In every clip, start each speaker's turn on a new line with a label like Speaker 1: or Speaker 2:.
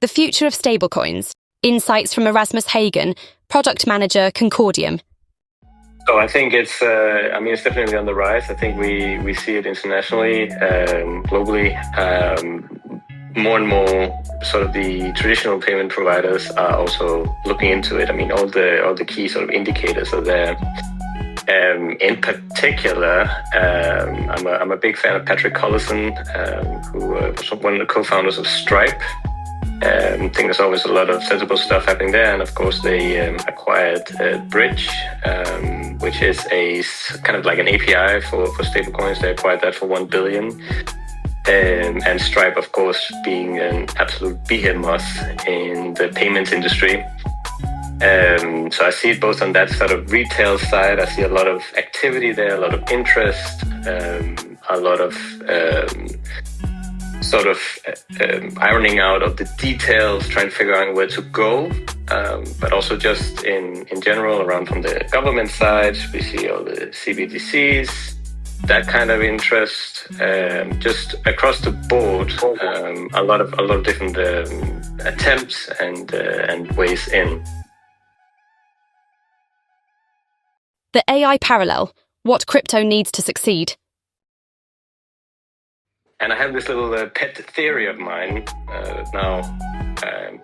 Speaker 1: The future of stablecoins. Insights from Erasmus Hagen, product manager, Concordium.
Speaker 2: So I think it's definitely on the rise. I think we see it internationally, globally. More and more sort of the traditional payment providers are also looking into it. I mean, all the key sort of indicators are there. In particular, I'm a big fan of Patrick Collison, who was one of the co-founders of Stripe. I think there's always a lot of sensible stuff happening there, and of course they acquired Bridge, which is a kind of like an API for stablecoins. They acquired that for $1 billion. And Stripe, of course, being an absolute behemoth in the payments industry. So I see it both on that sort of retail side. I see a lot of activity there, a lot of interest, a lot of ironing out of the details, trying to figure out where to go. But also just in general, around from the government side, we see all the CBDCs, that kind of interest, just across the board, a lot of different attempts and ways in.
Speaker 1: The AI parallel. What crypto needs to succeed.
Speaker 2: And I have this little pet theory of mine.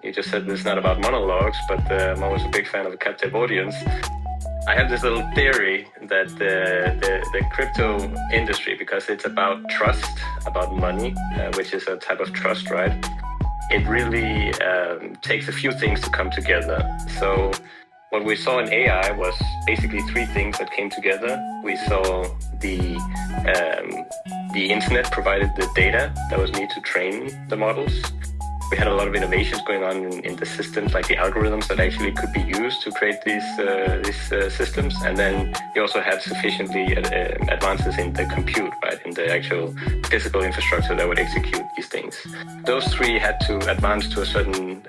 Speaker 2: You just said this is not about monologues, but I'm always a big fan of a captive audience. I have this little theory that the crypto industry, because it's about trust, about money, which is a type of trust, right? It really takes a few things to come together. So what we saw in AI was basically three things that came together. We saw the internet provided the data that was needed to train the models. We had a lot of innovations going on in the systems, like the algorithms that actually could be used to create these systems. And then you also had sufficiently advances in the compute, right, in the actual physical infrastructure that would execute these things. Those three had to advance to a certain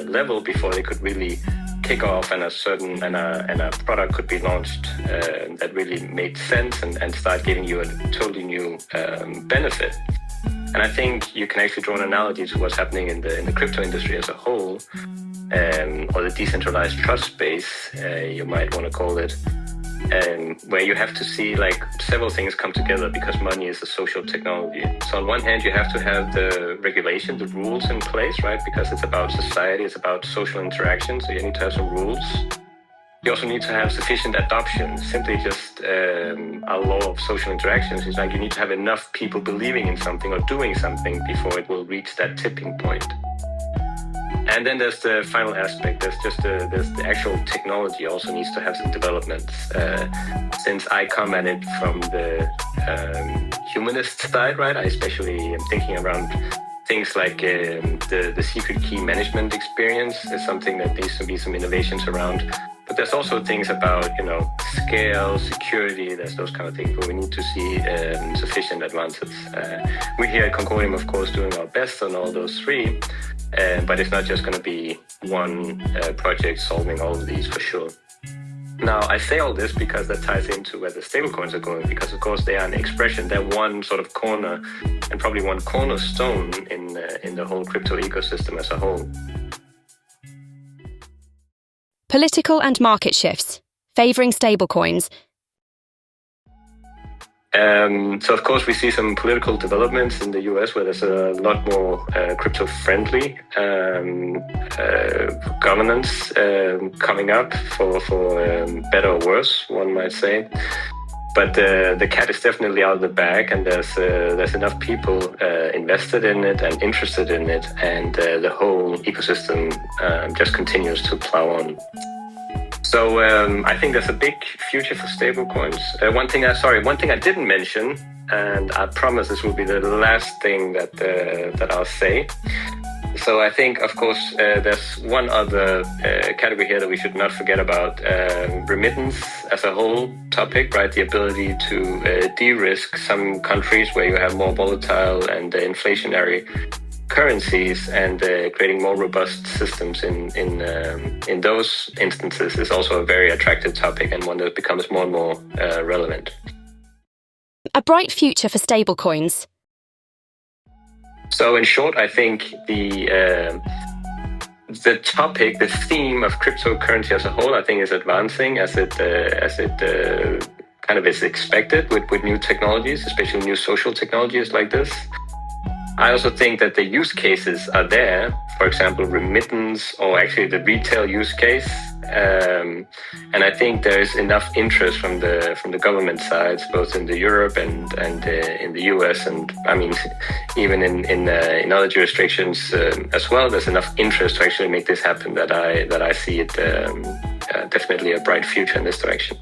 Speaker 2: level before they could really kick off, and a product could be launched that really made sense and start giving you a totally new benefit. And I think you can actually draw an analogy to what's happening in the crypto industry as a whole, or the decentralized trust space, you might want to call it, where you have to see like several things come together because money is a social technology. So on one hand, you have to have the regulation, the rules in place, right? Because it's about society, it's about social interaction. So you need to have some rules. You also need to have sufficient adoption. Simply just a law of social interactions is like you need to have enough people believing in something or doing something before it will reach that tipping point. And then there's the final aspect. There's the actual technology also needs to have some developments. Since I come at it from the humanist side, right? I especially am thinking around things like the secret key management experience is something that needs to be some innovations around. But there's also things about, scale, security, there's those kind of things where we need to see sufficient advances. We here at Concordium, of course, doing our best on all those three, but it's not just going to be one project solving all of these for sure. Now, I say all this because that ties into where the stablecoins are going, because, of course, they are an expression. They're one sort of corner and probably one cornerstone in the whole crypto ecosystem as a whole.
Speaker 1: Political and market shifts, favouring stablecoins.
Speaker 2: So, of course, we see some political developments in the US where there's a lot more crypto-friendly governance coming up for better or worse, one might say. But the cat is definitely out of the bag, and there's enough people invested in it and interested in it, and the whole ecosystem just continues to plow on. So I think there's a big future for stablecoins. One thing I didn't mention, and I promise this will be the last thing that I'll say. So I think, of course, there's one other category here that we should not forget about. Remittance as a whole topic, right? The ability to de-risk some countries where you have more volatile and inflationary currencies, and creating more robust systems in those instances is also a very attractive topic, and one that becomes more and more relevant.
Speaker 1: A bright future for stablecoins.
Speaker 2: So in short, I think the the topic, the theme of cryptocurrency as a whole, I think is advancing as it kind of is expected with new technologies, especially new social technologies like this. I also think that the use cases are there, for example, remittance or actually the retail use case. And I think there is enough interest from the government sides, both in the Europe and in the US, and I mean even in other jurisdictions as well. There's enough interest to actually make this happen that I see it definitely a bright future in this direction.